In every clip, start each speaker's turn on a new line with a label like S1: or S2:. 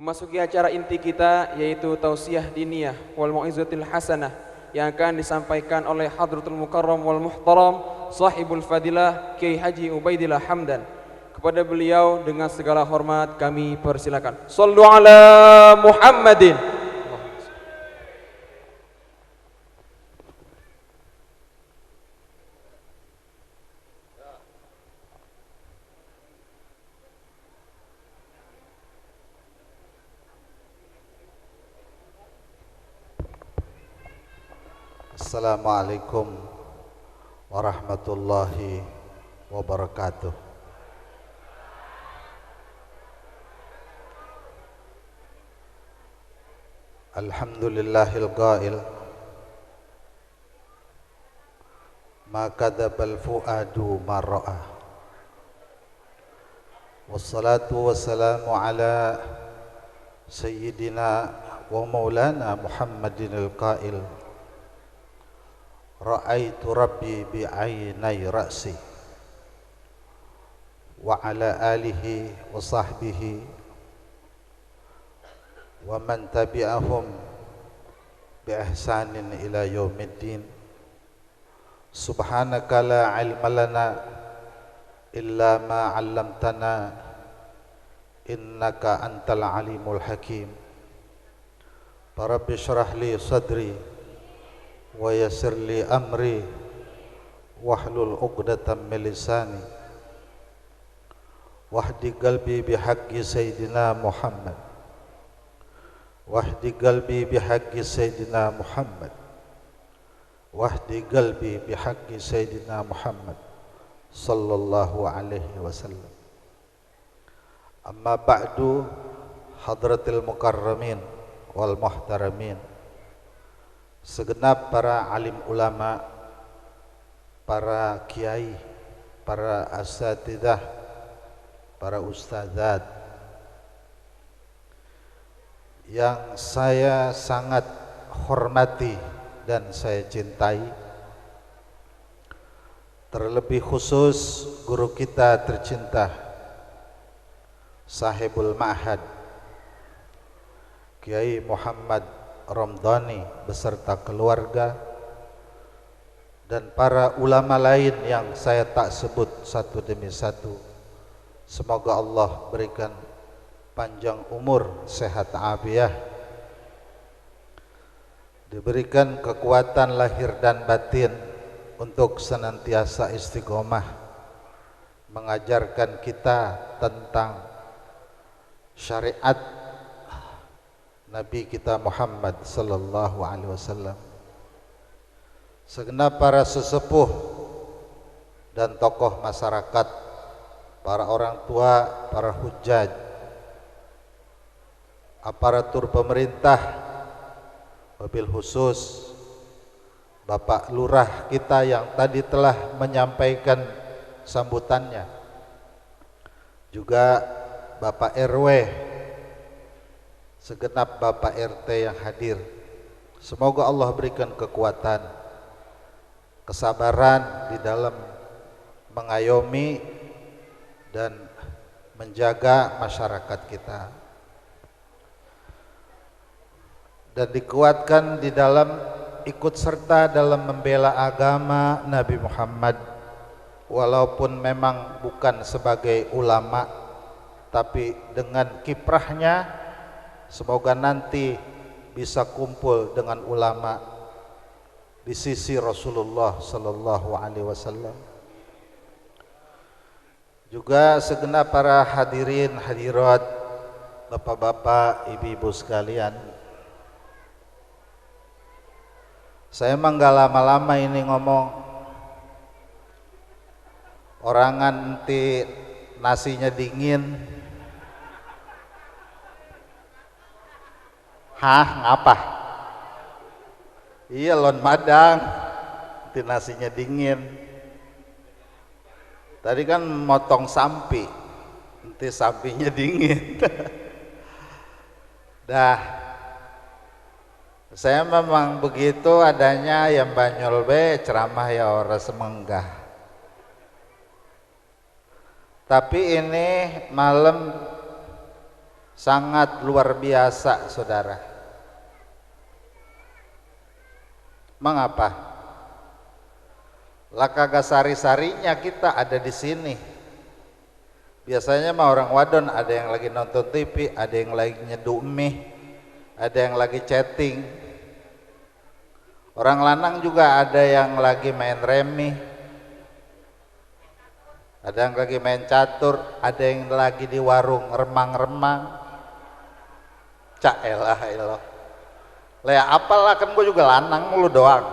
S1: Memasuki acara inti kita yaitu Tausiah Diniyah wal Mau'izatul Hasanah yang akan disampaikan oleh Hadratul Mukarram wal Muhtaram Sahibul Fadilah Kiai Haji Ubaidillah Hamdan. Kepada beliau dengan segala hormat kami persilakan. Shallu ala Muhammadin.
S2: Assalamualaikum warahmatullahi wabarakatuh. Alhamdulillahil qail ma kadzabal fuadu ma ra'a. Wassalatu wassalamu ala sayyidina wa maulana Muhammadinil qail ra'aitu rabbi bi'ainai ra'si wa ala alihi wa sahbihi wa man tabi'ahum bi ihsanin ila yaumiddin. Subhanaka la ilma lana illa ma 'allamtana innaka antal alimul hakim. Rabbi shrah li sadri wa yassir li amri wahlul 'uqdatam min lisani wahdi qalbi bihaqqi sayyidina Muhammad wahdi qalbi bihaqqi sayyidina Muhammad wahdi qalbi bihaqqi sayyidina Muhammad sallallahu alaihi wasallam. Amma ba'du, hadratil mukarramin wal muhtaramin, segenap para alim ulama, para kiai, para asatidzah, para ustadzat yang saya sangat hormati dan saya cintai, terlebih khusus guru kita tercinta Sahibul Ma'had Kiai Muhammad Ramdhani beserta keluarga dan para ulama lain yang saya tak sebut satu demi satu. Semoga Allah berikan panjang umur, sehat afiah, diberikan kekuatan lahir dan batin untuk senantiasa istiqomah mengajarkan kita tentang syariat Nabi kita Muhammad sallallahu alaihi wasallam. Segenap para sesepuh dan tokoh masyarakat, para orang tua, para hujjaj, aparatur pemerintah, wabil khusus Bapak Lurah kita yang tadi telah menyampaikan sambutannya, juga Bapak RW, segenap Bapak RT yang hadir. Semoga Allah berikan kekuatan, kesabaran di dalam mengayomi dan menjaga masyarakat kita, dan dikuatkan di dalam ikut serta dalam membela agama Nabi Muhammad, walaupun memang bukan sebagai ulama, tapi dengan kiprahnya semoga nanti bisa kumpul dengan ulama di sisi Rasulullah sallallahu alaihi wasallam. Juga segenap para hadirin hadirat, bapak-bapak, ibu-ibu sekalian, saya emang gak lama-lama ini ngomong. Orangan nanti nasinya dingin. Hah, ngapa? Iya, lon madang, nanti nasinya dingin. Tadi kan motong sampi, nanti sampinya dingin. Dah, saya memang begitu adanya yang banyol be ceramah ya ora semenggah. Tapi ini malam sangat luar biasa, saudara. Mengapa? Lah kagak sari-sarinya kita ada di sini. Biasanya mah orang wadon ada yang lagi nonton TV, ada yang lagi nyeduh mie, ada yang lagi chatting. Orang lanang juga ada yang lagi main remi, ada yang lagi main catur, ada yang lagi di warung remang-remang. Cak elah elah. Lah apalah, kan gue juga lanang lu doang.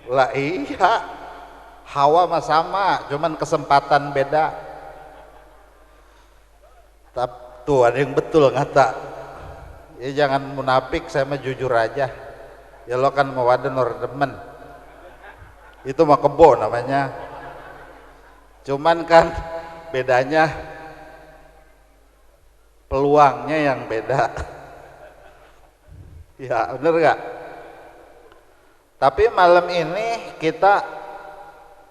S2: Lah iya, hawa mah sama, cuman kesempatan beda. Tuh ada yang betul ngata. Ya jangan munafik, saya mah jujur aja. Ya lo kan mau wadah nur demen. Itu mah kebo namanya. Cuman kan bedanya peluangnya yang beda. Ya bener gak? Tapi malam ini kita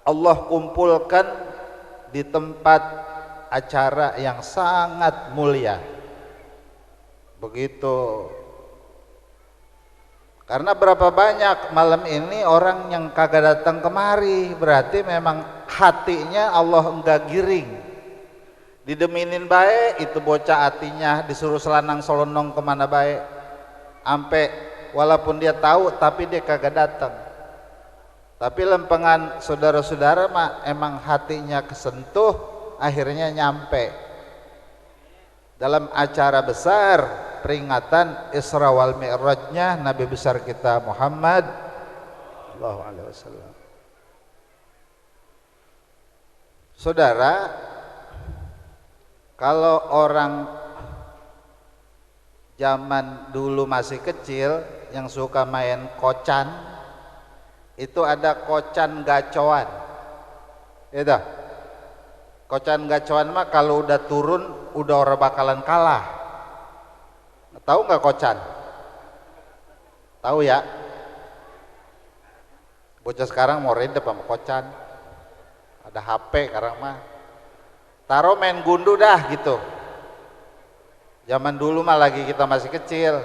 S2: Allah kumpulkan di tempat acara yang sangat mulia. Begitu. Karena berapa banyak malam ini orang yang kagak datang kemari, berarti memang hatinya Allah enggak giring. Dideminin baik, itu bocah hatinya disuruh selanang solonong kemana baik. Sampai walaupun dia tahu tapi dia kagak datang. Tapi lempengan saudara-saudara mah emang hatinya kesentuh, akhirnya nyampe dalam acara besar peringatan Isra wal Mi'rajnya Nabi besar kita Muhammad sallallahu alaihi wasallam. Saudara, kalau orang zaman dulu masih kecil yang suka main kocan, itu ada kocan gacoan. Itu kocan gacoan mah kalau udah turun udah orang bakalan kalah. Tahu nggak kocan? Tahu ya? Bocah sekarang mau redep sama kocan. Ada HP sekarang mah. Taruh main gundu dah gitu. Zaman dulu mah lagi kita masih kecil,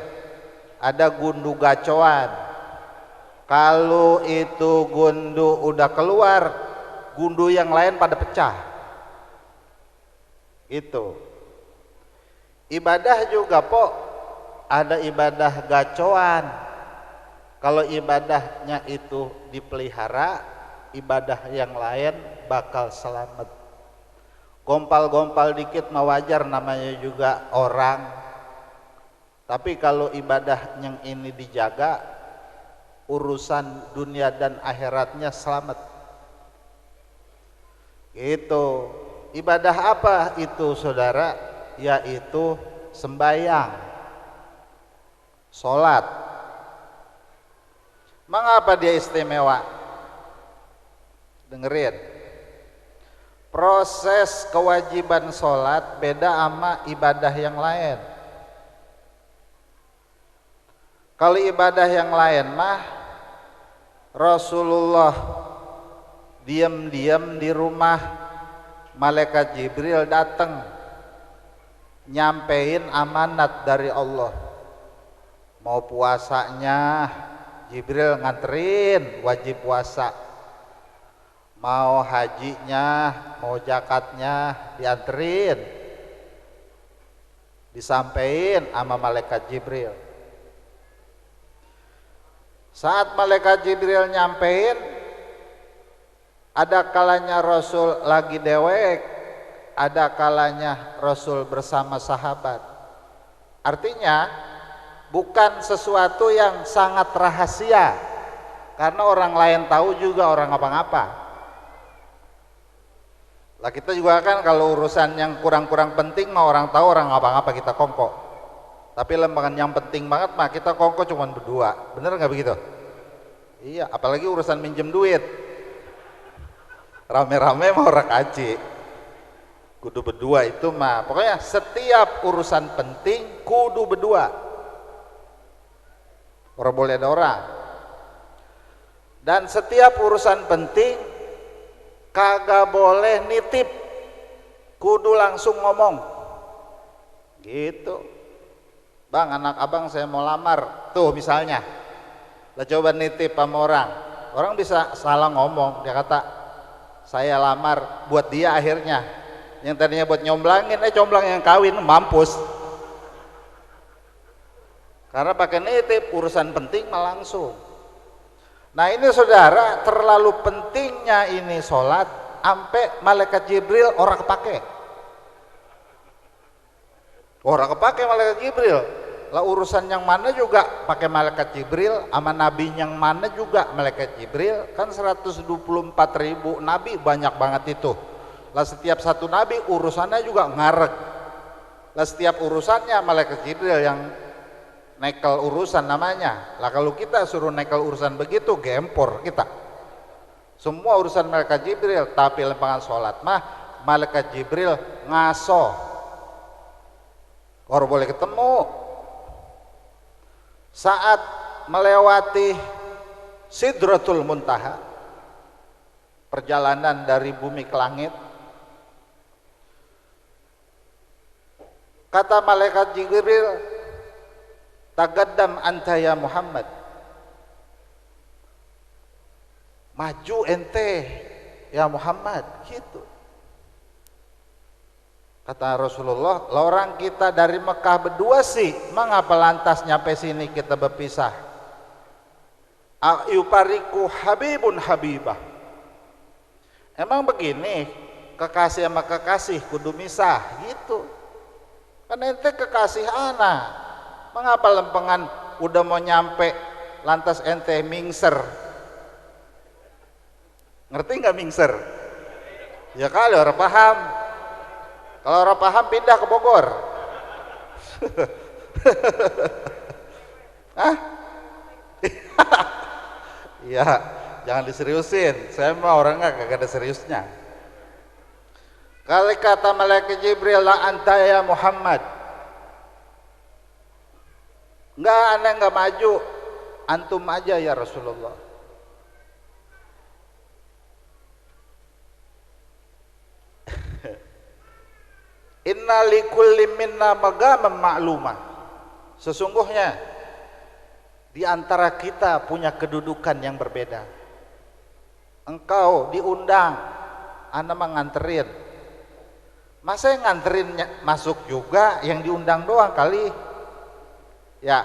S2: ada gundu gacoan. Kalau itu gundu udah keluar, gundu yang lain pada pecah. Itu. Ibadah juga po, ada ibadah gacoan. Kalau ibadahnya itu dipelihara, ibadah yang lain bakal selamat. Gompal-gompal dikit mah wajar, namanya juga orang. Tapi kalau ibadah yang ini dijaga, urusan dunia dan akhiratnya selamat. Itu ibadah apa itu saudara? Yaitu sembahyang, sholat. Mengapa dia istimewa? Dengerin. Proses kewajiban sholat beda sama ibadah yang lain. Kalau ibadah yang lain mah Rasulullah diam-diam di rumah, malaikat Jibril datang nyampein amanat dari Allah. Mau puasanya Jibril nganterin wajib puasa, mau hajinya, mau zakatnya dianterin, disampein sama malaikat Jibril. Saat malaikat Jibril nyampein, ada kalanya Rasul lagi dewek, ada kalanya Rasul bersama sahabat. Artinya bukan sesuatu yang sangat rahasia, karena orang lain tahu juga orang ngapa-ngapa. Lah kita juga kan kalau urusan yang kurang-kurang penting mah orang tahu, orang ngapa-ngapa kita kongko. Tapi lembaga yang penting banget mah kita kongko cuman berdua. Bener nggak begitu? Iya, apalagi urusan minjem duit. Rame-rame mau orang kaji. Kudu berdua itu mah. Pokoknya setiap urusan penting kudu berdua. Orang boleh ada orang. Dan setiap urusan penting kagak boleh nitip, kudu langsung ngomong. Gitu. Bang, anak abang saya mau lamar. Tuh misalnya. Lah coba nitip sama orang. Orang bisa salah ngomong. Dia kata, saya lamar buat dia akhirnya. Yang tadinya buat nyomblangin, comblang yang kawin, mampus. Karena pakai nitip, urusan penting mah langsung. Nah ini saudara, terlalu pentingnya ini sholat, sampai malaikat Jibril orang kepake. Orang kepake malaikat Jibril. Lah urusan yang mana juga pakai malaikat Jibril, sama nabi yang mana juga malaikat Jibril. Kan 124.000 nabi, banyak banget itu. Lah setiap satu nabi urusannya juga ngareg. Lah setiap urusannya malaikat Jibril yang nekel urusan namanya. Lah kalau kita suruh nekel urusan begitu, gempor kita. Semua urusan malaikat Jibril, tapi lempangan sholat mah malaikat Jibril ngaso. Orang boleh ketemu. Saat melewati Sidratul Muntaha, perjalanan dari bumi ke langit, kata malaikat Jibril, tagaddam anta ya Muhammad, maju ente ya Muhammad, gitu. Kata Rasulullah, lah orang kita dari Mekah berdua sih, mengapa lantas nyampe sini kita berpisah? Yupariku habibun habibah. Emang begini, kekasih sama kekasih kudu misah, gitu. Kan ente kekasih anak, mengapa lempengan udah mau nyampe lantas ente mingser? Ngerti nggak mingser? Ya kali orang paham. Kalau orang paham pindah ke Bogor. Hah? Ya, jangan diseriusin. Saya mah orangnya kagak ada seriusnya. Kali kata malaikat Jibril, la anta ya Muhammad. Enggak, aneh enggak maju. Antum aja ya Rasulullah. Inna likulli minna magaman ma'lumah. Sesungguhnya di antara kita punya kedudukan yang berbeda. Engkau diundang, ana nganterin. Masa yang nganterin masuk juga, yang diundang doang kali. Ya,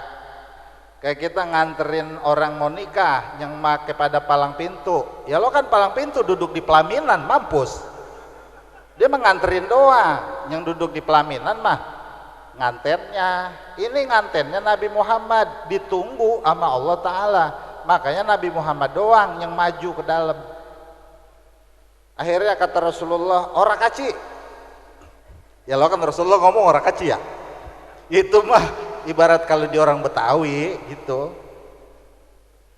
S2: kayak kita nganterin orang mau nikah yang make pada palang pintu. Ya lo kan palang pintu duduk di pelaminan, mampus. Dia menganterin doang, yang duduk di pelaminan mah ngantennya. Ini ngantennya Nabi Muhammad, ditunggu sama Allah Ta'ala. Makanya Nabi Muhammad doang yang maju ke dalam. Akhirnya kata Rasulullah, orang kaci. Ya lo kan Rasulullah ngomong orang kaci ya. Itu mah ibarat kalau di orang Betawi gitu.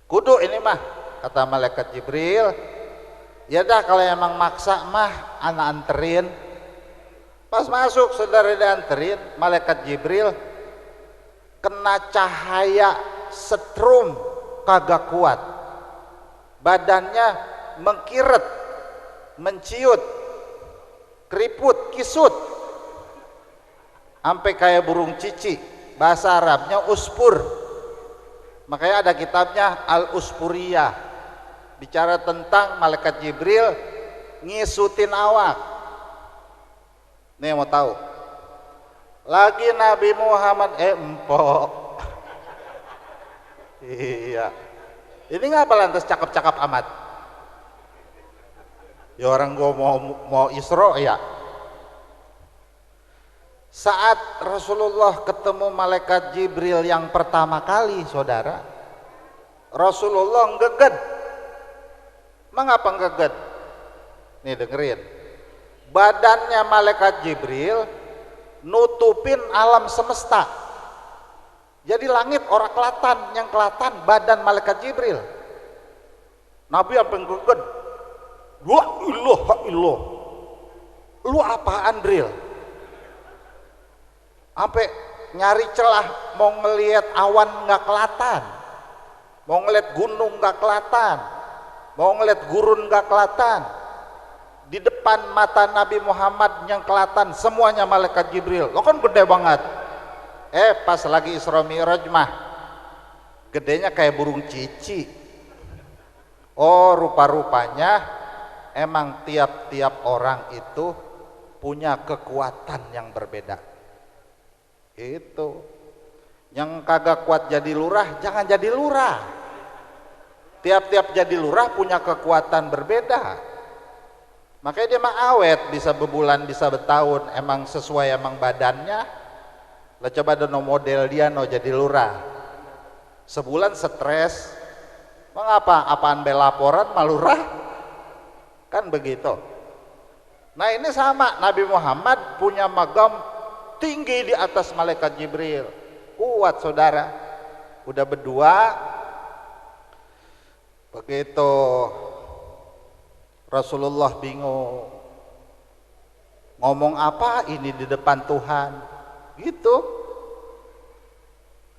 S2: Kudu ini mah, kata malaikat Jibril. Ya dah kalau emang maksa mah anak anterin. Pas masuk saudara dianterin, malaikat Jibril kena cahaya setrum kagak kuat. Badannya mengkiret, menciut, keriput, kisut. Sampai kayak burung cici. Bahasa Arabnya uspur. Makanya ada kitabnya Al-Uspuriyah. Bicara tentang malaikat Jibril ngisutin awak. Nih mau tahu? Lagi Nabi Muhammad empok. Iya. Ini ngapa lantas cakep-cakep amat? Ya orang gua mau Isra ya. Saat Rasulullah ketemu malaikat Jibril yang pertama kali, saudara, Rasulullah ngeged. Mengapa ngeged? Nih dengerin. Badannya malaikat Jibril nutupin alam semesta. Jadi langit orang kelatan, yang kelatan badan malaikat Jibril. Nabi sampai ngeged. La ilaha illallah. Lu apaan, Bril? Sampai nyari celah mau ngelihat awan nggak kelatan, mau ngelihat gunung nggak kelatan, mau ngeliat gurun gak kelatan. di depan mata Nabi Muhammad yang kelihatan semuanya malaikat Jibril. Lo kan gede banget. Pas lagi Isra Mi'raj mah gedenya kayak burung cici. Oh, rupa-rupanya emang tiap-tiap orang itu punya kekuatan yang berbeda. Itu. Yang kagak kuat jadi lurah, jangan jadi lurah. Tiap-tiap jadi lurah punya kekuatan berbeda. Makanya dia mah awet, bisa bebulan, bisa bertahun, emang sesuai emang badannya. Lah coba dono model dia no jadi lurah. Sebulan stres. Mengapa? Apaan be laporan malurah? Kan begitu. Nah ini sama, Nabi Muhammad punya magam tinggi di atas malaikat Jibril. Kuat saudara. Udah berdua. Begitu Rasulullah bingung ngomong apa ini di depan Tuhan gitu.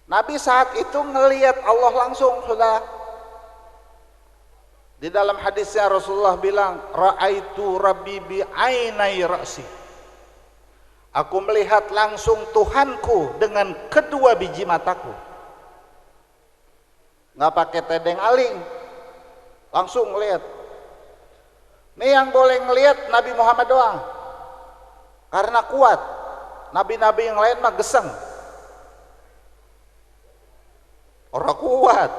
S2: Nabi saat itu ngelihat Allah langsung sudah. Di dalam hadisnya Rasulullah bilang ra'aitu rabbi bi ainai ra'si. Aku melihat langsung Tuhanku dengan kedua biji mataku. Nggak pakai tedeng aling, langsung lihat. Ini yang boleh ngelihat Nabi Muhammad doang, karena kuat. Nabi-nabi yang lain mah geseng, orang kuat.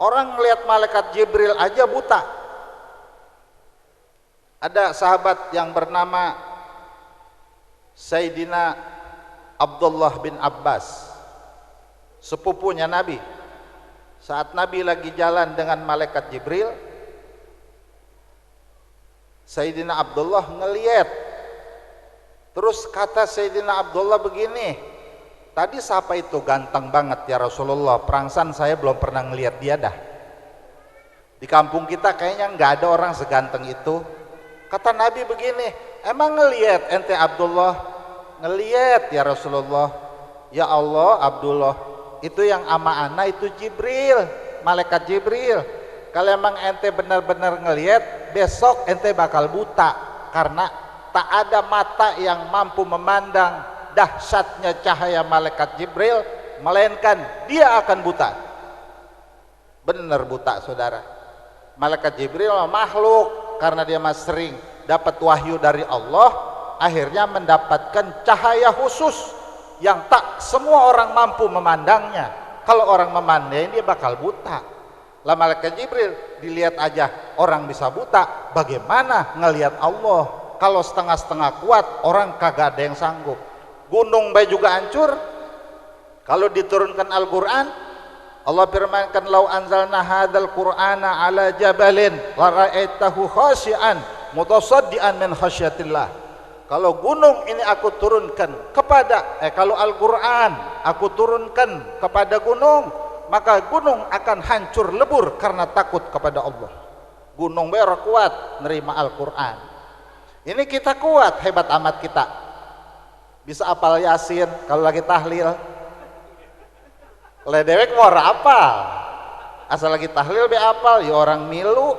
S2: Orang ngelihat malaikat Jibril aja buta. Ada sahabat yang bernama Sayyidina Abdullah bin Abbas, sepupunya Nabi. Saat Nabi lagi jalan dengan malaikat Jibril, Sayyidina Abdullah ngeliat. Terus kata Sayyidina Abdullah begini, tadi siapa itu ganteng banget ya Rasulullah, perangsan saya belum pernah ngeliat dia dah. Di kampung kita kayaknya nggak ada orang seganteng itu. Kata Nabi begini, emang ngeliat ente Abdullah? Ngeliat ya Rasulullah. Ya Allah Abdullah, itu yang ama ana itu Jibril, malaikat Jibril. Kalau emang ente benar-benar ngelihat, besok ente bakal buta, karena tak ada mata yang mampu memandang dahsyatnya cahaya malaikat Jibril, melainkan dia akan buta. Benar buta saudara. Malaikat Jibril makhluk, karena dia masih sering dapat wahyu dari Allah, akhirnya mendapatkan cahaya khusus yang tak semua orang mampu memandangnya. Kalau orang memandang dia bakal buta. Lah malaikat Jibril dilihat aja orang bisa buta, bagaimana ngelihat Allah? Kalau setengah-setengah kuat, orang kagak ada yang sanggup. Gunung bay juga hancur. Kalau diturunkan Al-Quran, Allah firmankan lau anzalna hadzal qur'ana ala jabalin la ra'aitahu khashi'an mutasaddian min khasyatillah. Kalau gunung ini aku turunkan kepada kalau Al-Quran aku turunkan kepada gunung, maka gunung akan hancur lebur karena takut kepada Allah. Gunung bayar kuat nerima Al-Quran. Ini kita kuat, hebat amat kita. Bisa apal Yasin kalau lagi tahlil. Ledewek mau apal. Asal lagi tahlil be apal, ya orang milu.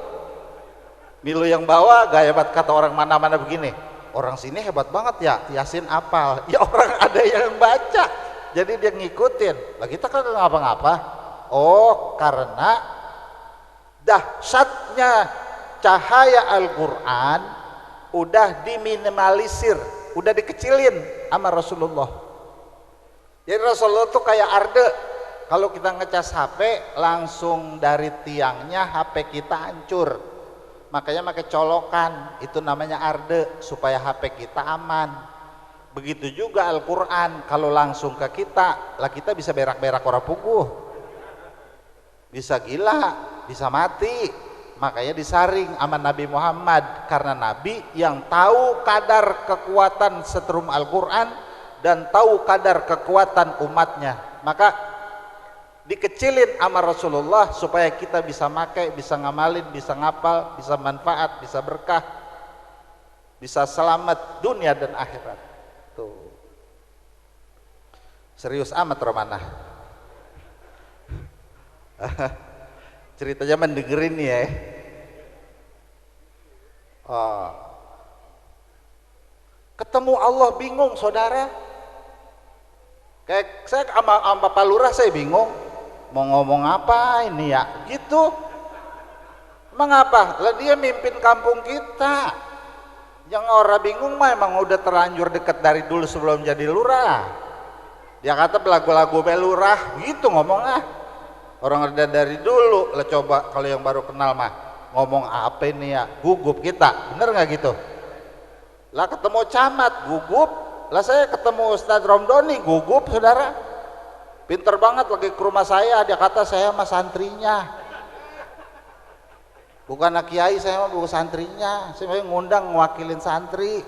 S2: Milu yang bawa gak hebat, kata orang mana-mana begini. Orang sini hebat banget ya, Yasin apal. Ya orang ada yang baca, jadi dia ngikutin. Lah kita kan ngapa-ngapa. Oh, karena dahsyatnya cahaya Al-Quran udah diminimalisir, udah dikecilin sama Rasulullah. Jadi Rasulullah tuh kayak arde. Kalau kita ngecas HP, langsung dari tiangnya HP kita hancur. Makanya pakai colokan, itu namanya arde, supaya HP kita aman. Begitu juga Al-Quran, kalau langsung ke kita, lah kita bisa berak-berak orang puguh, bisa gila, bisa mati. Makanya disaring sama Nabi Muhammad, karena Nabi yang tahu kadar kekuatan setrum Al-Quran dan tahu kadar kekuatan umatnya, maka dikecilin sama Rasulullah supaya kita bisa makai, bisa ngamalin, bisa ngapal, bisa manfaat, bisa berkah, bisa selamat dunia dan akhirat. Tuh. Serius amat Romana. Ceritanya mendengerin ya. Oh, Ketemu Allah bingung saudara. Kayak saya sama Pak Lurah saya bingung mau ngomong apa ini ya gitu. Emang apa? Lah dia mimpin kampung kita. Yang orang bingung mah emang udah terlanjur deket dari dulu sebelum jadi lurah. Dia kata belagu-lagu belurah gitu ngomongnya. Orang udah dari dulu. Lah coba kalau yang baru kenal mah ngomong apa ini ya, gugup kita, bener nggak gitu? Lah ketemu camat gugup, lah saya ketemu Ustadz Romdoni gugup saudara, pinter banget lagi ke rumah saya, dia kata saya mah santrinya, bukan anak kiai, saya mah bukan santrinya, saya ngundang ngewakilin santri.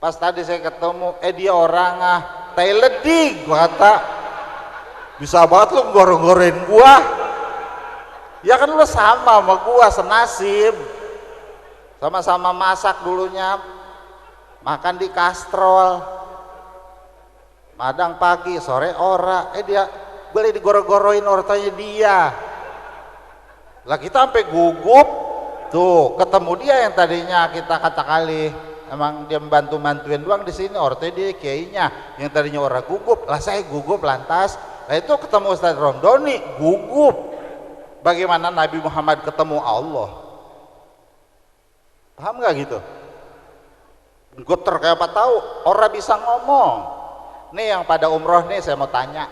S2: Pas tadi saya ketemu, dia orang Thailand, gua kata bisa banget lu goreng-goreng gua. Ya kan lu sama gua senasib, sama-sama masak dulunya, makan di kastrol, madang pagi sore ora, dia boleh digoro-goroin ortanya dia. Lah kita sampai gugup tuh ketemu dia yang tadinya kita kata kali emang dia bantuin doang di sini, ortanya dia kiainya yang tadinya orang gugup, lah saya gugup lantas. Lah itu ketemu Ustadz Romdoni gugup. Bagaimana Nabi Muhammad ketemu Allah, paham nggak gitu? Geter kayak apa tahu, orang bisa ngomong. Nih yang pada umroh nih saya mau tanya,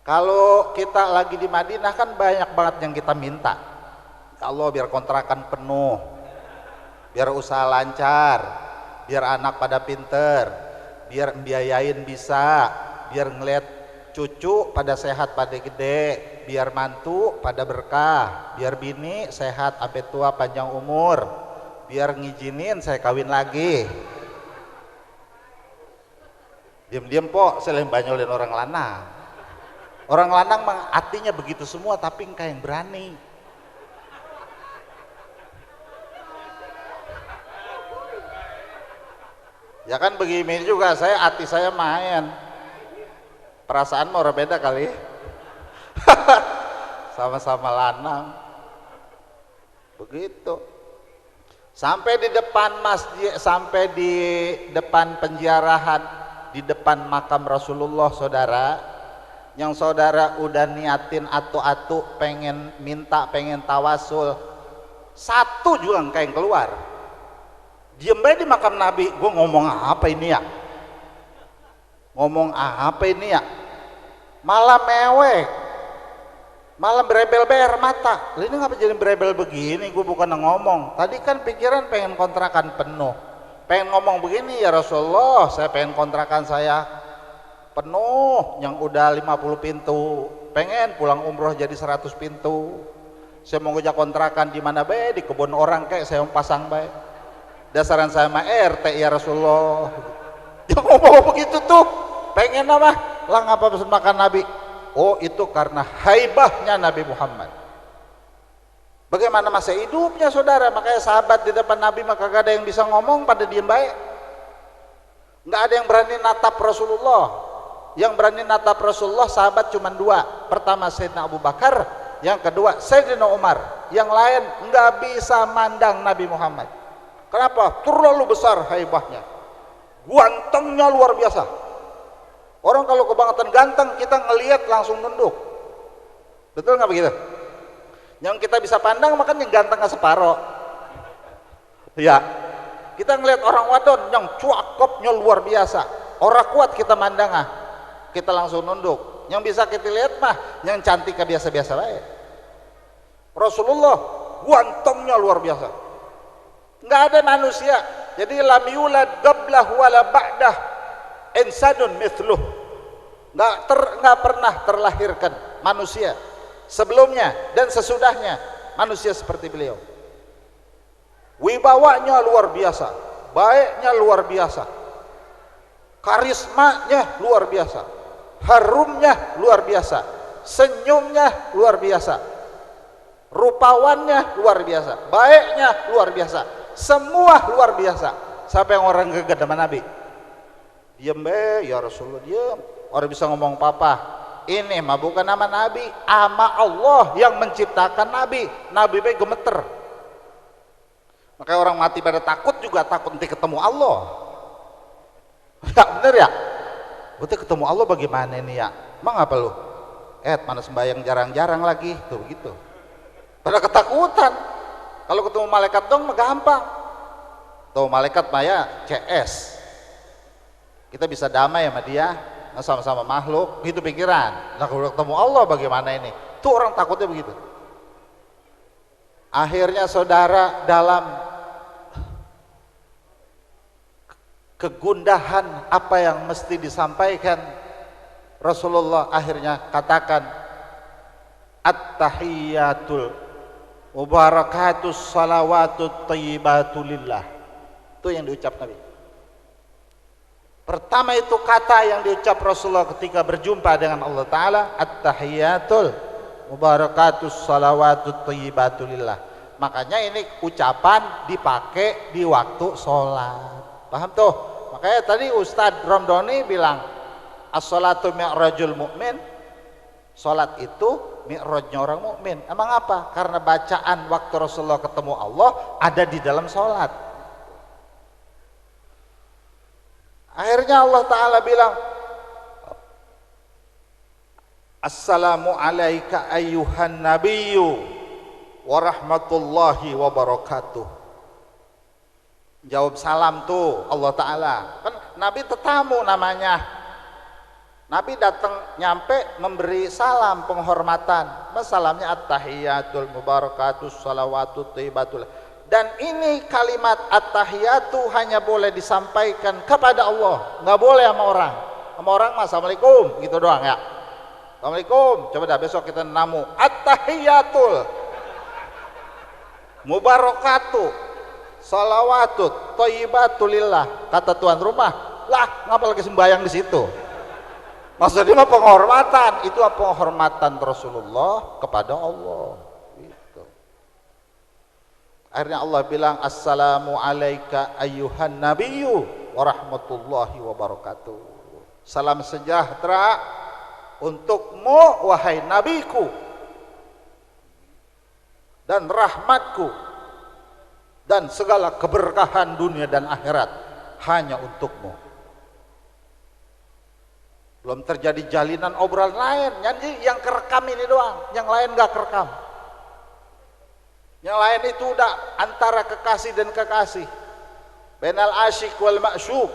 S2: kalau kita lagi di Madinah kan banyak banget yang kita minta, Allah biar kontrakan penuh, biar usaha lancar, biar anak pada pinter, biar biayain bisa, biar ngeliat cucu pada sehat pada gede, biar mantu pada berkah, biar bini sehat sampai tua panjang umur, biar ngizinin saya kawin lagi. Diam-diam po saya banyolin orang lanang. Orang lanang mah artinya begitu semua tapi engkau yang berani. Ya kan begini juga saya, hati saya main. Perasaan mau beda kali. Sama-sama lanang. Begitu. Sampai di depan masjid, sampai di depan penjarahan, di depan makam Rasulullah saudara, yang saudara udah niatin atu-atu pengen minta, pengen tawasul, satu juga engkau yang keluar. Diem aja di makam Nabi. Gue ngomong apa ini ya? Ngomong apa ini ya? Malah mewek, malah berebel air mata. Ini ngapa jadi berebel begini? Gue bukan ngomong. Tadi kan pikiran pengen kontrakan penuh, pengen ngomong begini, ya Rasulullah saya pengen kontrakan saya penuh yang udah 50 pintu, pengen pulang umroh jadi 100 pintu. Saya mau ngejak kontrakan di mana be, di kebun orang kayak saya mau pasang baik. Dasaran saya mah RT ya Rasulullah. Dia ngomong begitu tuh, pengen apa? Lah ngapa pesan makan Nabi? Oh itu karena haibahnya Nabi Muhammad. Bagaimana masa hidupnya saudara? Makanya sahabat di depan Nabi maka gak ada yang bisa ngomong, pada diem baik. Nggak ada yang berani natap Rasulullah. Yang berani natap Rasulullah sahabat cuma dua. Pertama Sayyidina Abu Bakar, yang kedua Sayyidina Umar. Yang lain nggak bisa mandang Nabi Muhammad. Kenapa? Terlalu besar haibahnya, gantengnya luar biasa. Orang kalau kebangetan ganteng kita ngelihat langsung nunduk, betul nggak begitu? Yang kita bisa pandang makanya ganteng nggak separoh. Ya, kita ngelihat orang wadon yang cakepnya luar biasa, orang kuat kita mandang kita langsung nunduk. Yang bisa kita lihat mah yang cantiknya biasa-biasa baik. Rasulullah gantengnya luar biasa, nggak ada manusia. Jadi lam yulad qablah wala ba'dah insanun mithluh, nggak pernah terlahirkan manusia sebelumnya dan sesudahnya manusia seperti beliau. Wibawanya luar biasa, baiknya luar biasa, karismanya luar biasa, harumnya luar biasa, senyumnya luar biasa, rupawannya luar biasa, baiknya luar biasa, semua luar biasa. Siapa yang orang geged sama Nabi? Diam be ya Rasulullah, diam. Orang bisa ngomong apa? Ini mah bukan nama Nabi, ama Allah yang menciptakan Nabi. Nabi be gemeter. Makanya orang mati pada takut juga takut nanti ketemu Allah. Ya bener ya. Berarti ketemu Allah bagaimana ini ya? Emang apa lu? Mana sembahyang jarang-jarang lagi tuh begitu. Pada ketakutan. Kalau ketemu malaikat dong mah gampang. Tuh malaikat maya CS. Kita bisa damai sama dia, sama-sama makhluk, itu pikiran. Nah kalau ketemu Allah bagaimana ini? Tuh orang takutnya begitu. Akhirnya saudara dalam kegundahan apa yang mesti disampaikan, Rasulullah akhirnya katakan at-tahiyyatul mubarakatus salawatut thayyibatu lillah. Itu yang diucap Nabi. Pertama itu kata yang diucap Rasulullah ketika berjumpa dengan Allah Ta'ala, at-tahiyyatul mubarakatus salawatut thayyibatu lillah. Makanya ini ucapan dipakai di waktu sholat. Paham tuh? Makanya tadi Ustadz Romdoni bilang as-salatu mi'rajul mu'min. Sholat itu mi'rajnya orang mukmin. Emang apa? Karena bacaan waktu Rasulullah ketemu Allah ada di dalam sholat. Akhirnya Allah Ta'ala bilang assalamu alaika ayyuhan nabiyyu wa rahmatullahi wa barakatuh. Jawab salam tuh Allah Ta'ala. Kan Nabi tetamu namanya. Nabi datang nyampe memberi salam penghormatan. Salamnya at-tahiyyatul mubarakatus salawatut thayyibatul. Dan ini kalimat at-tahiyyatu hanya boleh disampaikan kepada Allah, nggak boleh sama orang. Sama orang mah assalamualaikum gitu doang ya. Assalamualaikum. Coba dah besok kita namu at-tahiyyatul mubarakatuh salawatut thayyibatulillah. Kata tuan rumah, lah ngapa lagi sembahyang di situ? Maksudnya mah penghormatan. Itu penghormatan Rasulullah kepada Allah. Gitu. Akhirnya Allah bilang assalamu alaika ayyuhan nabiyyu wa rahmatullahi wa barakatuh. Salam sejahtera untukmu wahai nabiku, dan rahmatku dan segala keberkahan dunia dan akhirat hanya untukmu. Belum terjadi jalinan obrolan lain. Jadi yang kerekam ini doang, yang lain gak kerekam. Yang lain itu udah antara kekasih dan kekasih, bainal asyik wal ma'syuk,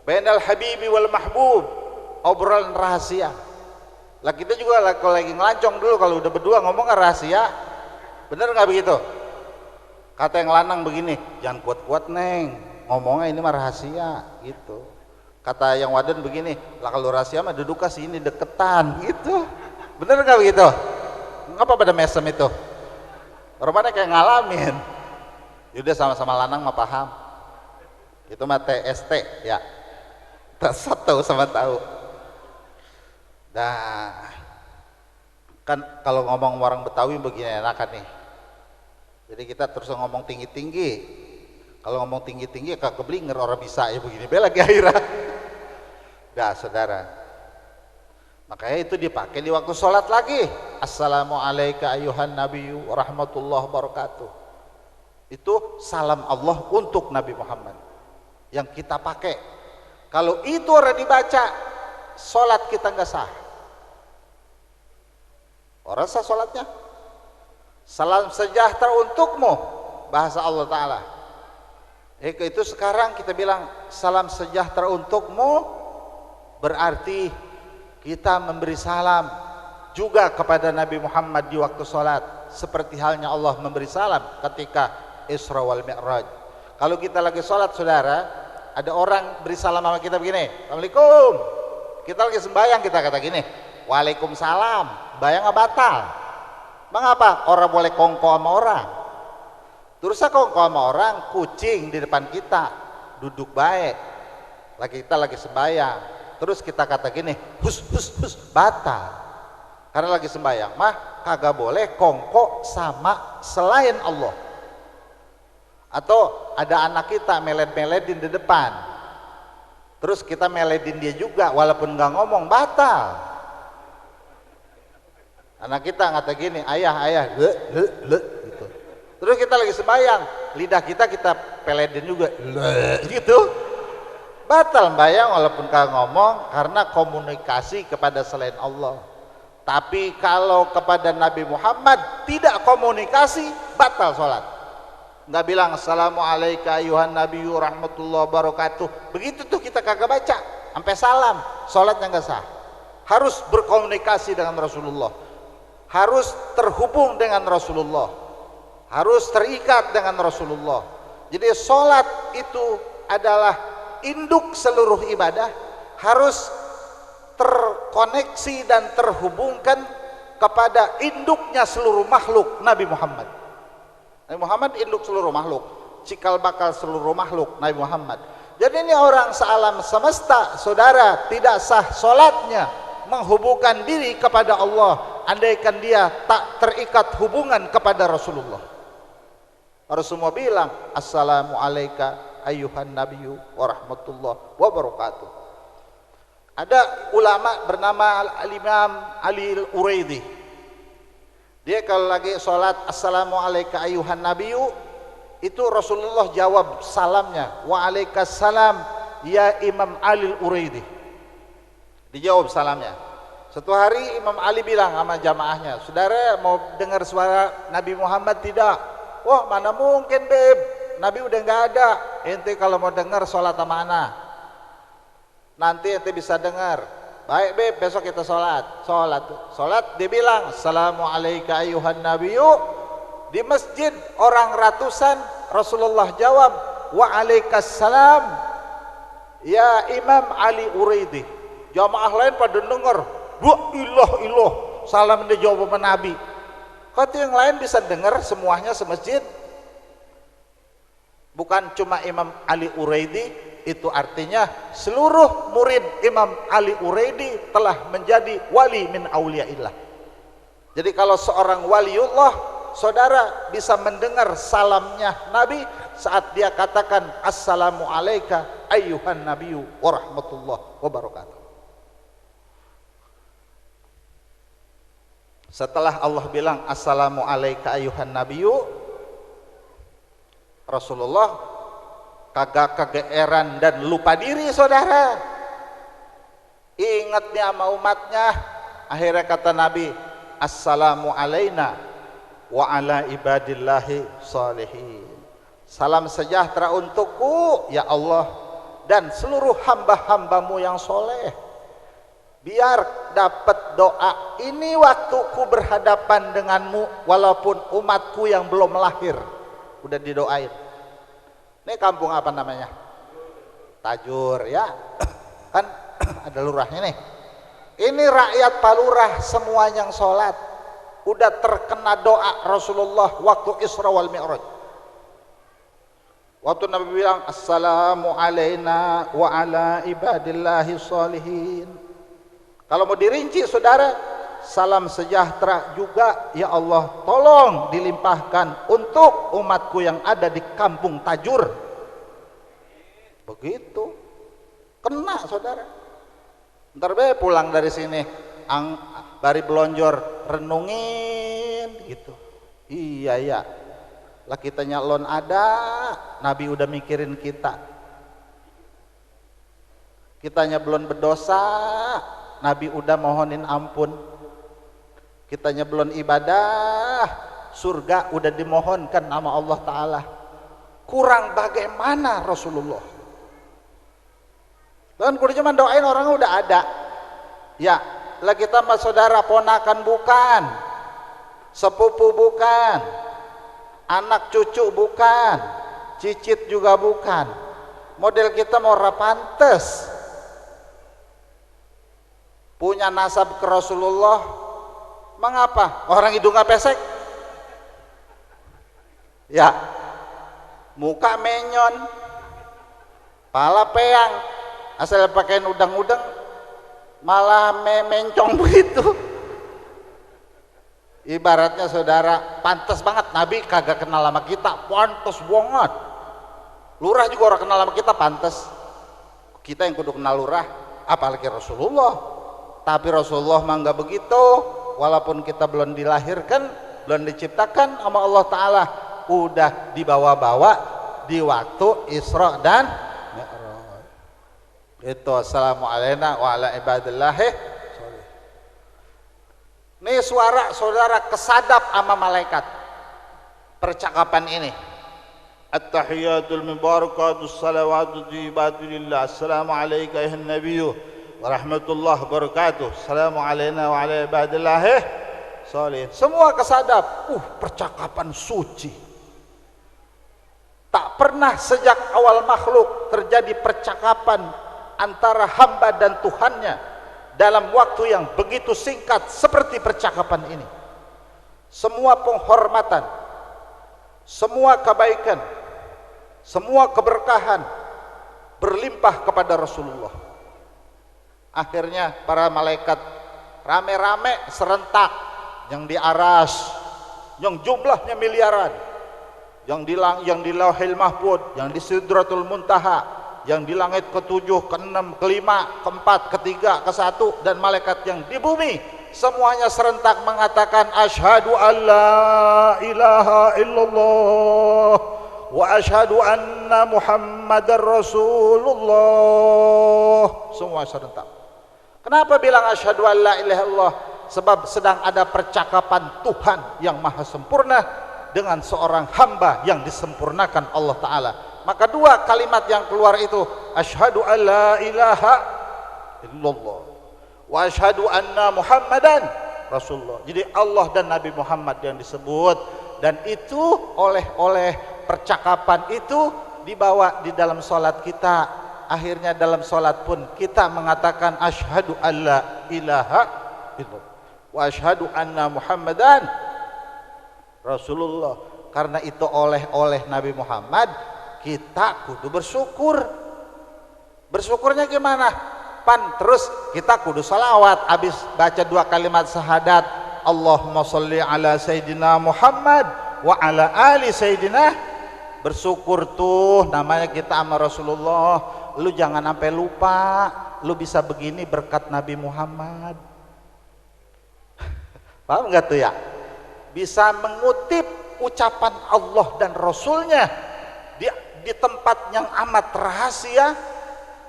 S2: bainal habibi wal mahbub, obrolan rahasia. Lah kita juga kalau lagi ngelancong dulu, kalau udah berdua ngomong rahasia, bener nggak begitu? Kata yang lanang begini, jangan kuat-kuat neng, ngomongnya ini mah rahasia gitu. Kata yang waden begini, lah kalau rahasia mah duduk ke sini deketan gitu. Bener nggak begitu? Ngapa pada mesem itu? Rumahnya kayak ngalamin. Yaudah sama-sama lanang mah paham. Itu mah TST ya. Tahu sama tahu. Nah, kan kalau ngomong orang Betawi begini enakan nih. Jadi kita terus ngomong tinggi-tinggi. Kalau ngomong tinggi-tinggi kagak keblinger orang bisa ya begini. Be lagi akhirat. Dah saudara. Makanya itu dipakai di waktu sholat lagi. Assalamu alaika ayyuhan nabiyyu warahmatullahi wabarakatuh. Itu salam Allah untuk Nabi Muhammad yang kita pakai. Kalau itu orang dibaca, sholat kita nggak sah. Orang sah sholatnya. Salam sejahtera untukmu, bahasa Allah Ta'ala. Itu sekarang kita bilang salam sejahtera untukmu, berarti kita memberi salam juga kepada Nabi Muhammad di waktu sholat, seperti halnya Allah memberi salam ketika Isra wal Mi'raj. Kalau kita lagi sholat saudara, ada orang beri salam sama kita begini, Assalamualaikum. Kita lagi sembahyang, kita kata gini, Waalaikumsalam. Bayang nggak batal? Mengapa? Orang boleh kongko sama orang. Terus kongko sama orang, kucing di depan kita duduk baik, kita lagi sembahyang. Terus kita kata gini, hus, batal. Karena lagi sembahyang mah kagak boleh kongko sama selain Allah. Atau ada anak kita meled-meledin di depan, terus kita meledin dia juga walaupun nggak ngomong, batal. Anak kita kata gini, ayah, le, gitu. Terus kita lagi sembahyang, lidah kita peledin juga, le, gitu. Batal bayang walaupun kau ngomong karena komunikasi kepada selain Allah. Tapi kalau kepada Nabi Muhammad tidak komunikasi, batal sholat. Nggak bilang assalamualaikum ayuhan nabiyyu rahmatullahi wabarakatuh. Begitu tuh kita kagak baca sampai salam, sholatnya nggak sah. Harus berkomunikasi dengan Rasulullah, harus terhubung dengan Rasulullah, harus terikat dengan Rasulullah. Jadi sholat itu adalah induk seluruh ibadah, harus terkoneksi dan terhubungkan kepada induknya seluruh makhluk, Nabi Muhammad. Nabi Muhammad induk seluruh makhluk, cikal bakal seluruh makhluk, Nabi Muhammad. Jadi ini orang sealam semesta, saudara, tidak sah sholatnya menghubungkan diri kepada Allah andaikan dia tak terikat hubungan kepada Rasulullah. Harus semua bilang assalamualaikum ayuhan nabiyyu warahmatullahi wabarakatuh. Ada ulama bernama Al-Imam Ali Al-Uraidi. Dia kalau lagi sholat assalamualaikum ayuhan nabiyyu, itu Rasulullah jawab salamnya waalaikumsalam ya Imam Ali Al-Uraidi. Dijawab salamnya. Suatu hari Imam Ali bilang sama jamaahnya, saudara mau dengar suara Nabi Muhammad tidak? Wah mana mungkin beb, Nabi udah nggak ada. Ente kalau mau dengar sholat sama ana, nanti ente bisa dengar. Baik beb, besok kita sholat dia bilang assalamualaikum ayuhan nabiyyu. Di masjid orang ratusan, Rasulullah jawab waalaikumsalam ya Imam Ali Uraidi. Jamaah lain pada dengar ilah salam dia jawab sama Nabi. Kata yang lain bisa dengar semuanya semasjid. Bukan cuma Imam Ali Uraidi, itu artinya seluruh murid Imam Ali Uraidi telah menjadi wali min auliyaillah. Jadi kalau seorang waliullah, saudara bisa mendengar salamnya Nabi saat dia katakan assalamualaikum ayyuhan nabiyyu warahmatullahi wabarakatuh. Setelah Allah bilang assalamualaikum ayyuhan nabiyyu, Rasulullah kagak kegeeran dan lupa diri, saudara. Ingat nih sama umatnya. Akhirnya kata Nabi, assalamu alaina wa ala ibadillahi salihin. Salam sejahtera untukku ya Allah dan seluruh hamba-hambamu yang soleh. Biar dapat doa ini waktuku berhadapan denganmu walaupun umatku yang belum lahir. Udah didoain. Ini kampung apa namanya? Tajur ya. Kan ada lurahnya nih. Ini rakyat Palurah semua yang sholat. Udah terkena doa Rasulullah waktu Isra wal Mi'raj. Waktu Nabi bilang assalamu alaina wa ala ibadillahi sholihin. Kalau mau dirinci saudara, salam sejahtera juga ya Allah tolong dilimpahkan untuk umatku yang ada di kampung Tajur. Begitu kena saudara. Ntar be pulang dari sini bari belonjor renungin gitu. Iya ya lah kita nyalon ada, Nabi udah mikirin kitanya belum berdosa, Nabi udah mohonin ampun. Kitanya belum ibadah, surga udah dimohonkan sama Allah Ta'ala. Kurang bagaimana Rasulullah? Dan kudu cuma doain orang udah ada. Ya, lah kita sama saudara ponakan bukan, sepupu bukan, anak cucu bukan, cicit juga bukan. Model kita mau pantes punya nasab ke Rasulullah. Mengapa? Orang hidungnya pesek? Ya, muka menyon, pala peang, asal pakai udang-udang malah mencong begitu. Ibaratnya saudara, pantas banget Nabi kagak kenal sama kita, pantas banget. Lurah juga orang kenal sama kita, pantas. Kita yang kudu kenal lurah, apalagi Rasulullah. Tapi Rasulullah mah enggak begitu. Walaupun kita belum dilahirkan, belum diciptakan sama Allah Ta'ala, udah dibawa-bawa di waktu Isra dan Mi'raj. Itu assalamualaikum wa ala ibadillahi sholih. Nih suara saudara kesadap sama malaikat percakapan ini. At-tahiyatul mubarakatus salawatu ibadillah. Assalamu alayka ayuhan nabiyyu wa rahmatullah wabarakatuh. Assalamu alayna wa ala ibadillahi sholih. Semua kesadap. Percakapan suci. Tak pernah sejak awal makhluk terjadi percakapan antara hamba dan Tuhannya dalam waktu yang begitu singkat seperti percakapan ini. Semua penghormatan, semua kebaikan, semua keberkahan berlimpah kepada Rasulullah. Akhirnya para malaikat rame-rame serentak, yang di aras, yang jumlahnya miliaran, yang di Lauhil Mahfud, yang di Sidratul Muntaha, yang di langit ke-7, ke-6, ke-5, ke-4, ke-3, ke-1, dan malaikat yang di bumi, semuanya serentak mengatakan asyhadu alla ilaha illallah wa asyhadu anna Muhammadar Rasulullah. Semua serentak. Kenapa bilang asyhadu alla ilaha illallah? Sebab sedang ada percakapan Tuhan yang maha sempurna dengan seorang hamba yang disempurnakan Allah Ta'ala. Maka dua kalimat yang keluar itu asyhadu alla ilaha illallah wa asyhadu anna Muhammadan Rasulullah. Jadi Allah dan Nabi Muhammad yang disebut, dan itu oleh percakapan itu dibawa di dalam salat kita. Akhirnya dalam salat pun kita mengatakan asyhadu alla ilaha illallah wa asyhadu anna Muhammadan Rasulullah. Karena itu oleh Nabi Muhammad kita kudu bersyukur. Bersyukurnya gimana? Terus kita kudu salawat habis baca dua kalimat syahadat, Allahumma sholli ala Sayyidina Muhammad wa ala ali Sayyidina. Bersyukur tuh namanya kita sama Rasulullah. Lu jangan sampai lupa, lu bisa begini berkat Nabi Muhammad. Paham gak tuh ya? Bisa mengutip ucapan Allah dan Rasulnya di tempat yang amat rahasia,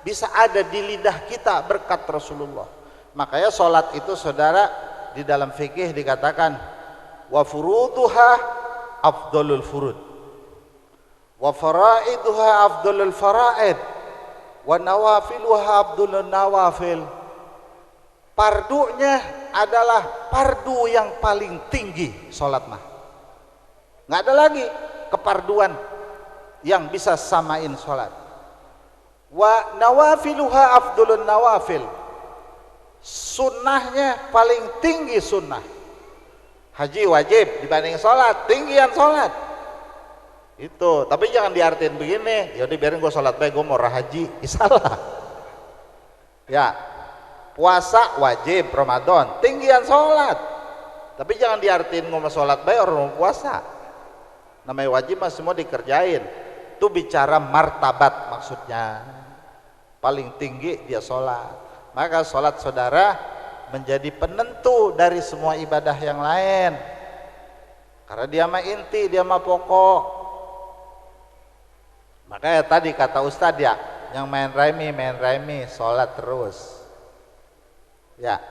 S2: bisa ada di lidah kita berkat Rasulullah. Makanya sholat itu saudara di dalam fikih dikatakan wa furuduha afdalul furud wa faraiduha afdalul faraid wa nawafiluha afdalul nawafil. Pardunya adalah pardu yang paling tinggi sholat mah. Nggak ada lagi keparduan yang bisa samain sholat. Wa nawafiluha afdulun nawafil. Sunnahnya paling tinggi sunnah. Haji wajib dibanding sholat, tinggian sholat. Itu, tapi jangan diartiin begini, yaudah biarin gue sholat baik, gue mau haji, salah. Ya. Puasa wajib Ramadan, tinggian sholat. Tapi jangan diartiin ngomong sholat baik orang mau puasa. Namanya wajib mah semua dikerjain. Itu bicara martabat maksudnya. Paling tinggi dia sholat. Maka sholat saudara menjadi penentu dari semua ibadah yang lain. Karena dia mah inti, dia mah pokok. Makanya tadi kata Ustadz ya, yang main remi, sholat terus. Ya,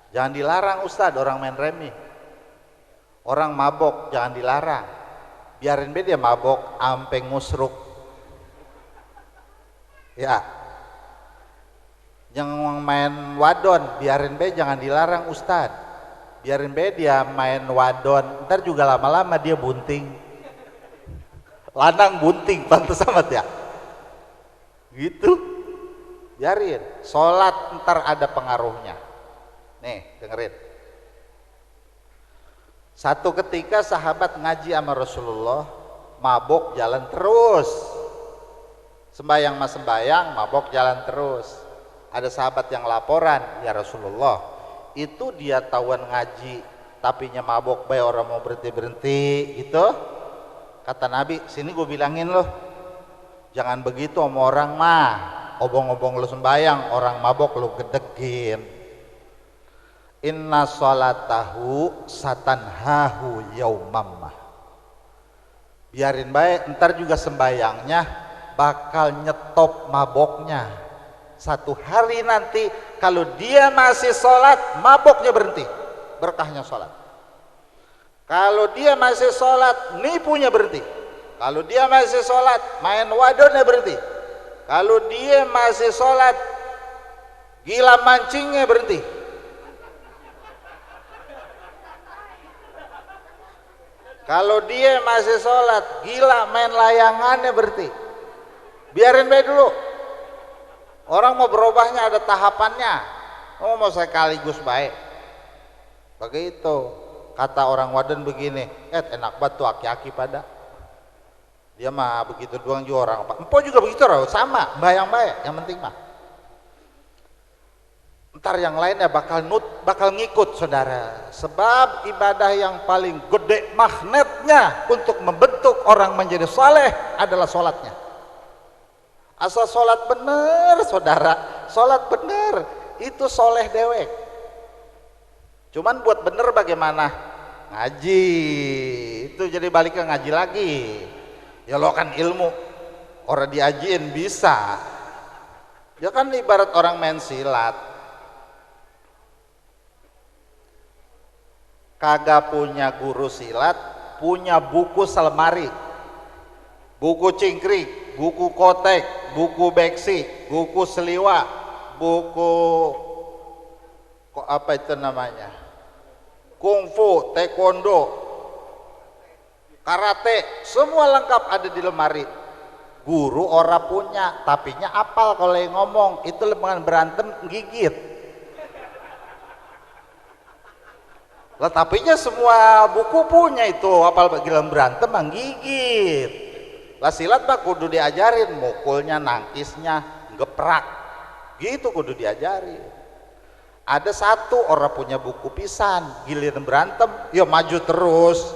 S2: jangan dilarang Ustadz orang main remi. Orang mabok jangan dilarang. Biarin dia mabok ampe ngusruk. Ya. Yang main wadon biarin jangan dilarang Ustadz. Biarin dia main wadon, ntar juga lama-lama dia bunting. Lanang bunting, pantes amat ya. Gitu. Biarin, sholat ntar ada pengaruhnya. Nih, dengerin. Satu ketika sahabat ngaji sama Rasulullah, mabok jalan terus. Sembayang mas sembayang, mabok jalan terus. Ada sahabat yang laporan, ya Rasulullah, itu dia tawan ngaji, tapinya mabok, baik orang mau berhenti gitu. Kata Nabi, sini gue bilangin loh, jangan begitu sama orang mah. Obong-obong lu sembayang, orang mabok lu gedegin. Inna sholatahu satanhahu yaumamah. Biarin baik, ntar juga sembayangnya bakal nyetop maboknya. Satu hari nanti kalau dia masih sholat, maboknya berhenti, berkahnya sholat. Kalau dia masih sholat, nipunya berhenti. Kalau dia masih sholat, main wadonnya berhenti. Kalau dia masih sholat, gila mancingnya berhenti. Kalau dia masih sholat, gila main layangannya berhenti. Biarin baik dulu. Orang mau berubahnya ada tahapannya. Oh, mau sekaligus baik. Begitu. Kata orang Waden begini, enak banget tuh aki-aki pada. Dia mah begitu doang juga orang. Empo juga begitu, sama, bayang-bayang. Yang penting mah. Ntar yang lainnya bakal ngikut, saudara. Sebab ibadah yang paling gede magnetnya untuk membentuk orang menjadi saleh adalah sholatnya. Asal sholat bener, saudara, sholat bener, itu soleh dewek. Cuman buat bener bagaimana? Ngaji, itu jadi balik ke ngaji lagi. Ya lo kan ilmu, orang diajiin bisa. Ya kan ibarat orang main silat. Kagak punya guru silat, punya buku selemari, buku cingkrik, buku kotek, buku beksi, buku seliwa, buku apa itu namanya, kungfu, taekwondo, karate, semua lengkap ada di lemari. Guru ora punya, tapinya apal. Kalau yang ngomong itu lembangan berantem gigit. Lah tapinya semua buku punya itu, apal bagian berantem menggigit. Lah silat mah kudu diajarin, mukulnya, nangkisnya, geprak, gitu kudu diajarin. Ada satu orang punya buku pisan, giliran berantem, ya maju terus.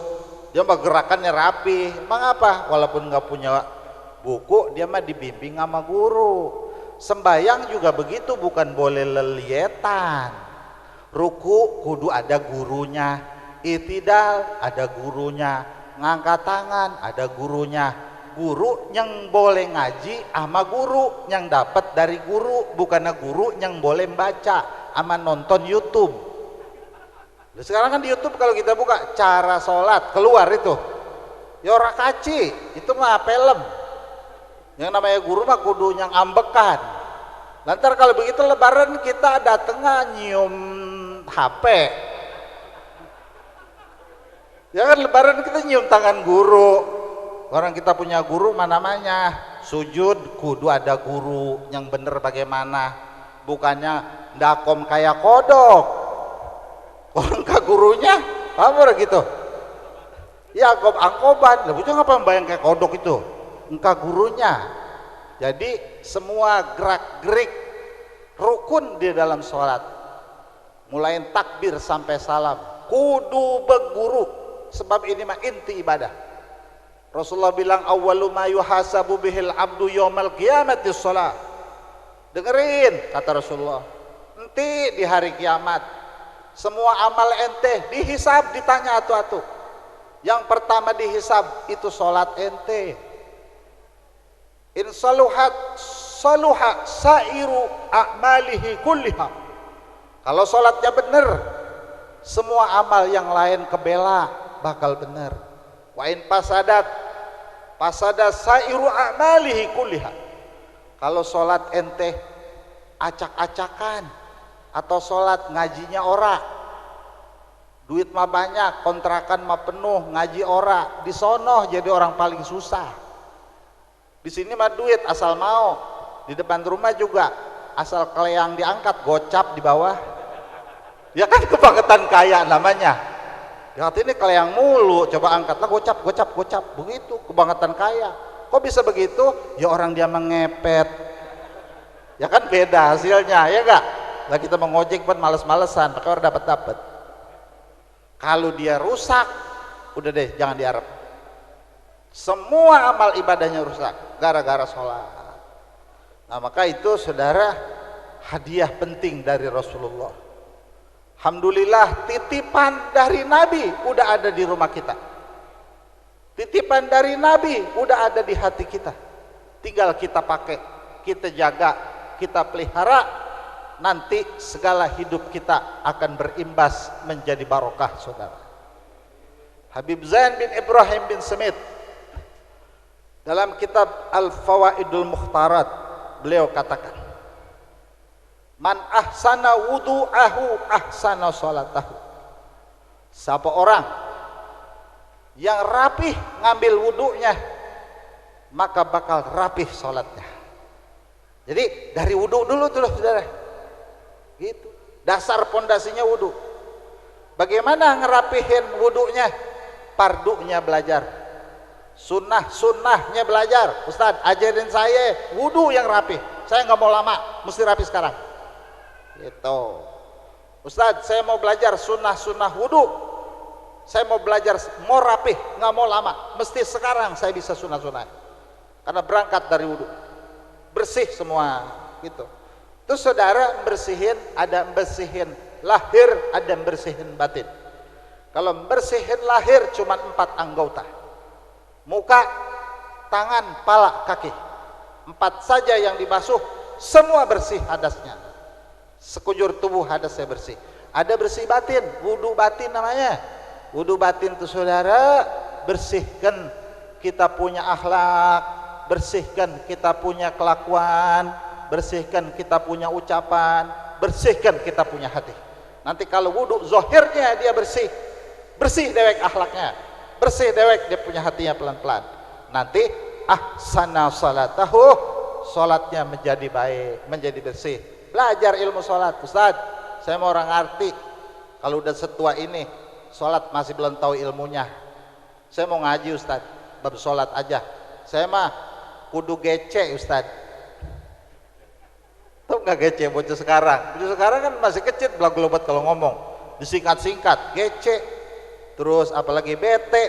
S2: Dia mah gerakannya rapi. Emang apa? Walaupun nggak punya buku, dia mah dibimbing sama guru. Sembayang juga begitu, bukan boleh lelietan. Ruku kudu ada gurunya, itidal ada gurunya, ngangkat tangan ada gurunya. Guru yang boleh ngaji sama guru yang dapat dari guru, bukannya guru yang boleh baca sama nonton YouTube. Sekarang kan di YouTube kalau kita buka cara sholat keluar itu, ya ora kaci, itu mah film. Yang namanya guru mah kudu yang ambekan. Lantar kalau begitu lebaran kita datengnya nyium HP. Ya kan lebaran kita nyium tangan guru. Orang kita punya guru namanya sujud kudu ada guru yang bener bagaimana. Bukannya ndakom kayak kodok. Orang ke gurunya apa gitu. Ya angkoban. Lah itu ngapa membayang kayak kodok itu? Engkau gurunya. Jadi semua gerak-gerik rukun di dalam sholat. Mulai takbir sampai salam kudu beguru, sebab ini mah inti ibadah. Rasulullah bilang awwalu ma yuhasabu bihil abdu yaumal qiyamati shalah. Dengerin kata Rasulullah, nanti di hari kiamat semua amal ente dihisab, ditanya atu-atu. Yang pertama dihisab itu salat ente. In saluhat saluha sairu a'malihi kulliha. Kalau sholatnya benar, semua amal yang lain kebela bakal benar. Wa in pasadat sairu a'malihi kulliha. Kalau sholat ente acak-acakan atau sholat ngajinya ora, duit mah banyak, kontrakan mah penuh, ngaji ora, disonoh jadi orang paling susah. Di sini mah duit asal mau, di depan rumah juga asal keleang diangkat gocap di bawah. Ya kan kebangetan kaya namanya. Ya ini keleang mulu, coba angkatlah gocap begitu kebangetan kaya. Kok bisa begitu? Ya orang dia mengepet. Ya kan beda hasilnya, ya enggak? Lah kita mengojek pun males-malesan, pakai orang dapat. Kalau dia rusak, udah deh jangan diharap. Semua amal ibadahnya rusak gara-gara sholat. Nah maka itu saudara, hadiah penting dari Rasulullah. Alhamdulillah titipan dari Nabi udah ada di rumah kita. Titipan dari Nabi udah ada di hati kita. Tinggal kita pakai, kita jaga, kita pelihara, nanti segala hidup kita akan berimbas menjadi barokah, saudara. Habib Zain bin Ibrahim bin Smith dalam kitab Al-Fawaidul Mukhtarat, beliau katakan, man ahsana wudu'ahu ahsana salatahu. Siapa orang yang rapih ngambil wudunya, maka bakal rapih salatnya. Jadi dari wudu dulu tuh saudara, gitu. Dasar pondasinya wudu. Bagaimana ngerapihin wudunya? Pardunya belajar, sunnahnya belajar. Ustaz, ajarin saya wudu yang rapih. Saya nggak mau lama, mesti rapih sekarang. Gitu. Ustaz, saya mau belajar sunnah wudu. Saya mau belajar, mau rapih, nggak mau lama, mesti sekarang saya bisa sunnah. Karena berangkat dari wudu, bersih semua, gitu. Terus saudara bersihin, ada bersihin lahir, ada bersihin batin. Kalau bersihin lahir cuma 4 anggota, muka, tangan, pala, kaki, 4 saja yang dibasuh, semua bersih hadasnya, sekujur tubuh hadasnya bersih. Ada bersih batin, wudu batin namanya. Wudu batin itu saudara, bersihkan kita punya akhlak, bersihkan kita punya kelakuan, bersihkan kita punya ucapan, bersihkan kita punya hati. Nanti kalau wudu zohirnya dia bersih, bersih dewek akhlaknya, bersih dewek dia punya hatinya pelan-pelan. Nanti ahsana salatahu, salatnya menjadi baik, menjadi bersih. Belajar ilmu salat. Ustaz, saya mau orang arti, kalau udah setua ini salat masih belum tahu ilmunya, saya mau ngaji Ustaz, bab salat aja. Saya mah kudu gece Ustaz. Tahu nggak gece bocah sekarang? Bocah sekarang kan masih kecil, belagu lobat kalau ngomong, disingkat-singkat, gece. Terus apalagi bete.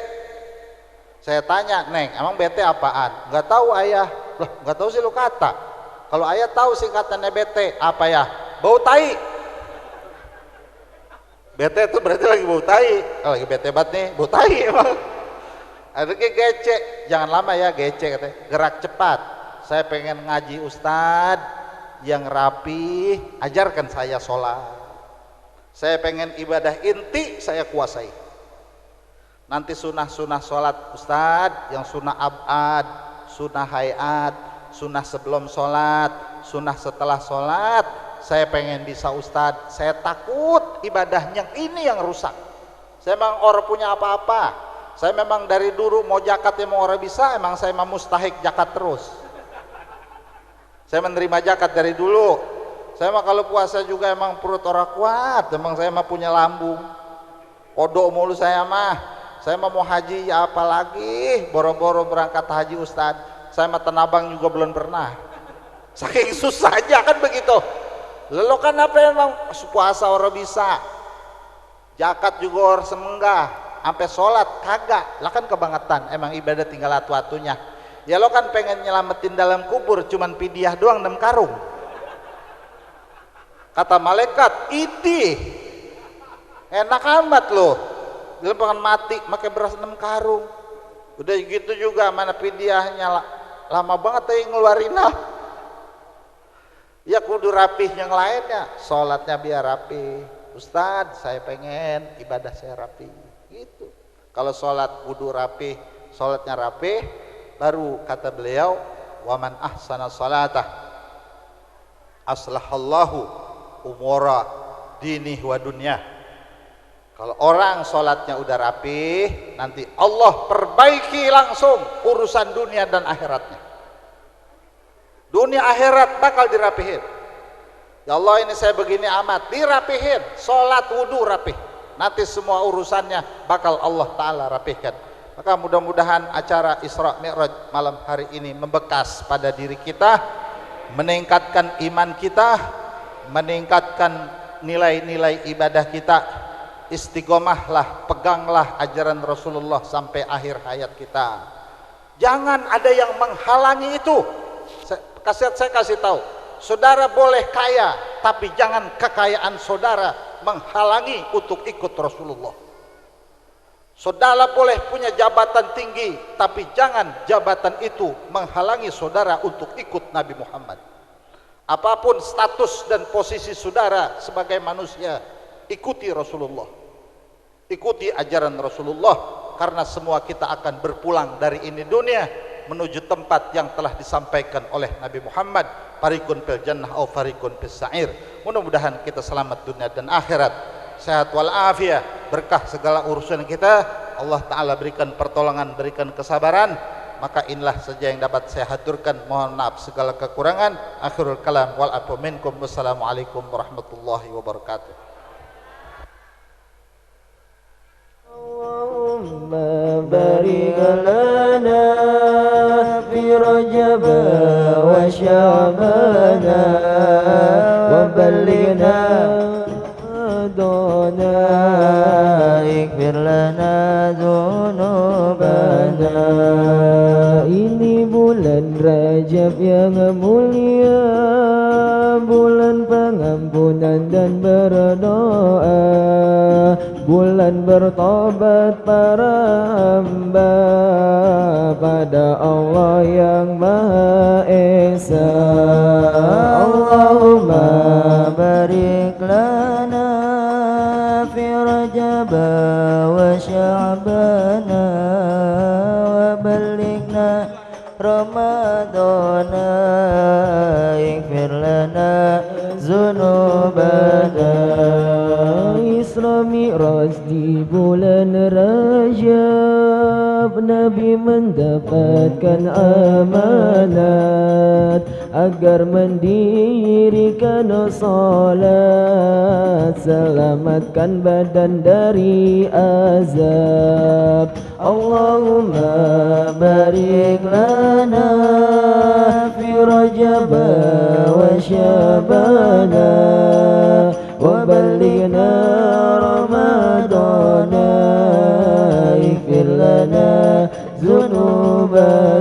S2: Saya tanya, Neng, emang bete apaan? Nggak tahu ayah. Loh, nggak tahu sih lu kata. Kalau ayah tahu singkatannya bete, apa ya? Bau tai. Bete itu berarti lagi bau tai. Oh, lagi bete banget nih, bau tai emang. Ada gece, jangan lama ya gece katanya. Gerak cepat. Saya pengen ngaji Ustadz yang rapi, ajarkan saya sholat. Saya pengen ibadah inti saya kuasai. Nanti sunnah sholat Ustadz, yang sunnah abad, sunnah hayat, sunnah sebelum sholat, sunnah setelah sholat, saya pengen bisa Ustadz. Saya takut ibadahnya ini yang rusak. Saya memang orang punya apa-apa. Saya memang dari dulu mau zakat yang mau orang bisa, emang saya memang mustahik zakat terus. Saya menerima zakat dari dulu. Saya mah kalau puasa juga emang perut orang kuat, emang saya mah punya lambung. Kodok mulu saya mah. Saya mau haji ya apalagi, boro-boro berangkat haji Ustaz. Saya mah Tanabang juga belum pernah. Saking susah aja kan begitu. Lalu kan apa emang puasa orang bisa, zakat juga orang semenggah, sampai sholat kagak. Lah kan kebangetan, emang ibadah tinggal atu-atunya. Ya lo kan pengen nyelamatin dalam kubur, cuman pidiah doang 6 karung. Kata malaikat, idih, enak amat loh. Dilempangan mati pakai beras 6 karung. Udah gitu juga mana pidiahnya lama banget ya ngeluarin. Ya kudu rapih yang lainnya, sholatnya biar rapi. Ustadz, saya pengen ibadah saya rapi gitu. Kalau sholat kudu rapi, sholatnya rapi, baru kata beliau, waman ahsana sholatah aslahallahu umura dinih wa dunyah. Kalau orang sholatnya udah rapi, nanti Allah perbaiki langsung urusan dunia dan akhiratnya. Dunia akhirat bakal dirapihin. Ya Allah, ini saya begini amat, dirapihin. Sholat wudu rapih, nanti semua urusannya bakal Allah Ta'ala rapihkan. Maka mudah-mudahan acara Isra Mi'raj malam hari ini membekas pada diri kita, meningkatkan iman kita, meningkatkan nilai-nilai ibadah kita. Istiqomahlah, peganglah ajaran Rasulullah sampai akhir hayat kita. Jangan ada yang menghalangi itu. Saya kasih tahu, saudara boleh kaya, tapi jangan kekayaan saudara menghalangi untuk ikut Rasulullah. Saudara boleh punya jabatan tinggi, tapi jangan jabatan itu menghalangi saudara untuk ikut Nabi Muhammad. Apapun status dan posisi saudara sebagai manusia, ikuti Rasulullah, ikuti ajaran Rasulullah, karena semua kita akan berpulang dari ini dunia menuju tempat yang telah disampaikan oleh Nabi Muhammad, farikun fil jannah au farikun fis sa'ir. Mudah-mudahan kita selamat dunia dan akhirat, sehat wal afiat, berkah segala urusan kita. Allah Ta'ala berikan pertolongan, berikan kesabaran. Maka inilah saja yang dapat saya haturkan. Mohon maaf segala kekurangan. Akhirul kalam wal afu minkum. Wassalamualaikum warahmatullahi wabarakatuh.
S3: Allahumma barik lana fi Rajab wa Sya'ban wa ballighna Ramadana, ighfir lana dzunubana. Ini bulan Rajab yang mulia, bulan pengampunan dan berdoa, bulan bertobat para hamba pada Allah yang Maha Esa. Allahumma barik lana fi Rajab wa Sya'ban wa ballighna Ramadana, ighfir lana dzunubana. Isra Mi'raj di bulan Rajab, Nabi mendapatkan amanat agar mendirikan salat, selamatkan badan dari azab. Allahumma barik lana fi Rajab wa Sya'ban wa ballighna Ramadana, ighfir lana dzunubana.